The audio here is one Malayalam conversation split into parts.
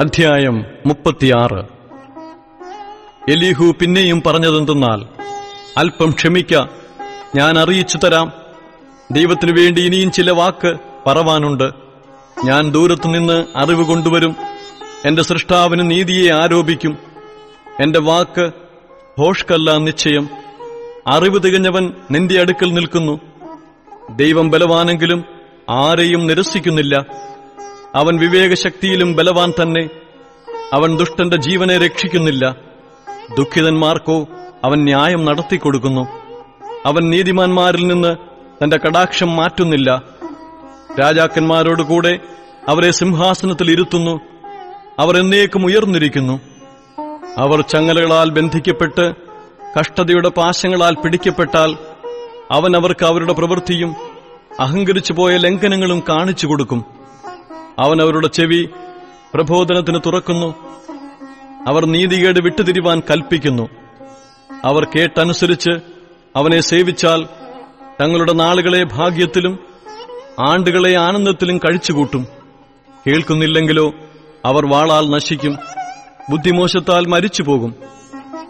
അധ്യായം 36. എലീഹു പിന്നെയും പറഞ്ഞതെന്തെന്നാൽ, അല്പം ക്ഷമിക്ക, ഞാൻ അറിയിച്ചു തരാം. ദൈവത്തിനു വേണ്ടി ഇനിയും ചില വാക്ക് പറവാനുണ്ട്. ഞാൻ ദൂരത്തുനിന്ന് അറിവ് കൊണ്ടുവരും. എന്റെ സൃഷ്ടാവിന് നീതിയെ ആരോപിക്കും. എന്റെ വാക്ക് ഭോഷ്കല്ല, നിശ്ചയം. അറിവ് തികഞ്ഞവൻ നിന്റെ അടുക്കൽ നിൽക്കുന്നു. ദൈവം ബലവാനെങ്കിലും ആരെയും നിരസിക്കുന്നില്ല. അവൻ വിവേകശക്തിയിലും ബലവാൻ തന്നെ. അവൻ ദുഷ്ടന്റെ ജീവനെ രക്ഷിക്കുന്നില്ല. ദുഃഖിതന്മാർക്കോ അവൻ ന്യായം നടത്തിക്കൊടുക്കുന്നു. അവൻ നീതിമാന്മാരിൽ നിന്ന് തന്റെ കടാക്ഷം മാറ്റുന്നില്ല. രാജാക്കന്മാരോടുകൂടെ അവരെ സിംഹാസനത്തിൽ ഇരുത്തുന്നു. അവർ എന്നേക്കും ഉയർന്നിരിക്കുന്നു. അവർ ചങ്ങലകളാൽ ബന്ധിക്കപ്പെട്ട് കഷ്ടതയുടെ പാശങ്ങളാൽ പിടിക്കപ്പെട്ടാൽ അവൻ അവർക്ക് അവരുടെ പ്രവൃത്തിയും അഹങ്കരിച്ചുപോയ ലംഘനങ്ങളും കാണിച്ചു കൊടുക്കും. അവൻ അവരുടെ ചെവി പ്രബോധനത്തിന് തുറക്കുന്നു. അവർ നീതികേട് വിട്ടുതിരിവാൻ കൽപ്പിക്കുന്നു. അവർ കേട്ടനുസരിച്ച് അവനെ സേവിച്ചാൽ തങ്ങളുടെ നാളുകളെ ഭാഗ്യത്തിലും ആണ്ടുകളെ ആനന്ദത്തിലും കഴിച്ചുകൂട്ടും. കേൾക്കുന്നില്ലെങ്കിലോ അവർ വാളാൽ നശിക്കും, ബുദ്ധിമോശത്താൽ മരിച്ചുപോകും.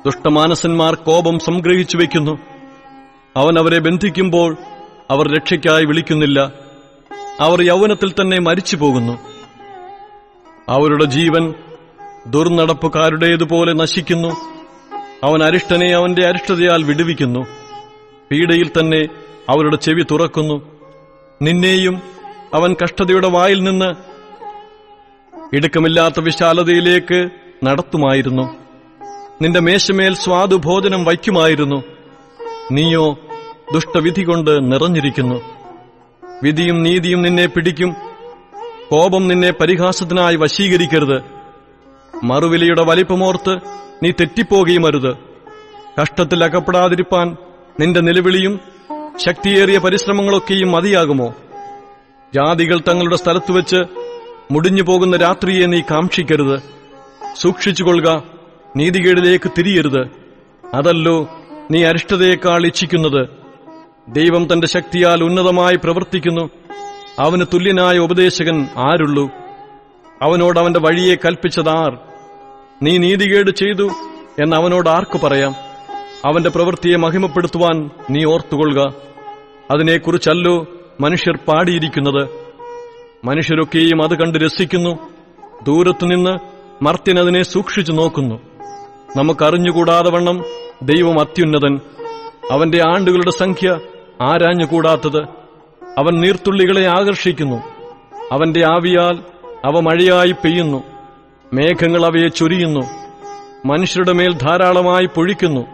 ദുഷ്ടമാനസന്മാർ കോപം സംഗ്രഹിച്ചു വയ്ക്കുന്നു. അവൻ അവരെ ബന്ധിക്കുമ്പോൾ അവർ രക്ഷയ്ക്കായി വിളിക്കുന്നില്ല. അവർ യൗവനത്തിൽ തന്നെ മരിച്ചുപോകുന്നു. അവരുടെ ജീവൻ ദുർനടപ്പുകാരുടേതുപോലെ നശിക്കുന്നു. അവൻ അരിഷ്ടനെ അവന്റെ അരിഷ്ടതയാൽ വിടുവിക്കുന്നു. പീഡയിൽ തന്നെ അവരുടെ ചെവി തുറക്കുന്നു. നിന്നെയും അവൻ കഷ്ടതയുടെ വായിൽ നിന്ന് ഇടുക്കമില്ലാത്ത വിശാലതയിലേക്ക് നടത്തുമായിരുന്നു. നിന്റെ മേശമേൽ സ്വാദുഭോജനം വയ്ക്കുമായിരുന്നു. നീയോ ദുഷ്ടവിധി കൊണ്ട് നിറഞ്ഞിരിക്കുന്നു. വിധിയും നീതിയും നിന്നെ പിടിക്കും. കോപം നിന്നെ പരിഹാസത്തിനായി വശീകരിക്കരുത്. മറുവിലയുടെ വലിപ്പമോർത്ത് നീ തെറ്റിപ്പോകുകയുമരുത്. കഷ്ടത്തിൽ അകപ്പെടാതിരിപ്പാൻ നിന്റെ നിലവിളിയും ശക്തിയേറിയ പരിശ്രമങ്ങളൊക്കെയും മതിയാകുമോ? ജാതികൾ തങ്ങളുടെ സ്ഥലത്തുവെച്ച് മുടിഞ്ഞുപോകുന്ന രാത്രിയെ നീ കാക്ഷിക്കരുത്. സൂക്ഷിച്ചുകൊള്ളുക, നീതികേടിലേക്ക് തിരിയരുത്. അതല്ലോ നീ അരിഷ്ടതയേക്കാൾ ഇച്ഛിക്കുന്നത്. ദൈവം തന്റെ ശക്തിയാൽ ഉന്നതമായി പ്രവർത്തിക്കുന്നു. അവന് തുല്യനായ ഉപദേശകൻ ആരുള്ളൂ? അവനോട് അവന്റെ വഴിയെ കൽപ്പിച്ചതാർ? നീ നീതികേട് ചെയ്തു എന്ന് അവനോട് ആർക്കു പറയാം? അവന്റെ പ്രവൃത്തിയെ മഹിമപ്പെടുത്തുവാൻ നീ ഓർത്തുകൊള്ളുക. അതിനെക്കുറിച്ചല്ലോ മനുഷ്യർ പാടിയിരിക്കുന്നത്. മനുഷ്യരൊക്കെയും അത് കണ്ട് രസിക്കുന്നു. ദൂരത്തുനിന്ന് മർത്യൻ അതിനെ സൂക്ഷിച്ചു നോക്കുന്നു. നമുക്കറിഞ്ഞുകൂടാതെ വണ്ണം ദൈവം അത്യുന്നതൻ. അവന്റെ ആണ്ടുകളുടെ സംഖ്യ ആരാഞ്ഞുകൂടാത്തത്. അവൻ നീർത്തുള്ളികളെ ആകർഷിക്കുന്നു. അവന്റെ ആവിയാൽ അവ മഴയായി പെയ്യുന്നു. മേഘങ്ങൾ അവയെ ചൊരിയുന്നു. മനുഷ്യരുടെ മേൽ ധാരാളമായി പൊഴിക്കുന്നു.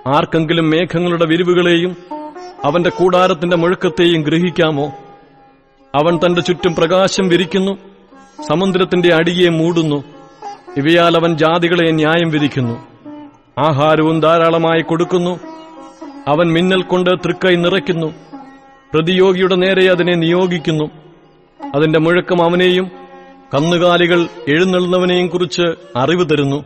ആർക്കെങ്കിലും മേഘങ്ങളുടെ വിരിവുകളെയും അവന്റെ കൂടാരത്തിന്റെ മുഴക്കത്തെയും ഗ്രഹിക്കാമോ? അവൻ തന്റെ ചുറ്റും പ്രകാശം വിരിക്കുന്നു. സമുദ്രത്തിന്റെ അടിയെ മൂടുന്നു. ഇവയാൽ അവൻ ജാതികളെ ന്യായം വിധിക്കുന്നു. ആഹാരവും ധാരാളമായി കൊടുക്കുന്നു. അവൻ മിന്നൽ കൊണ്ട് തൃക്കൈ നിറയ്ക്കുന്നു. പ്രതിയോഗിയുടെ നേരെ അതിനെ നിയോഗിക്കുന്നു. അതിന്റെ മുഴക്കം അവനെയും കന്നുകാലികൾ എഴുന്നള്ളുന്നവനെയും കുറിച്ച് അറിവ് തരുന്നു.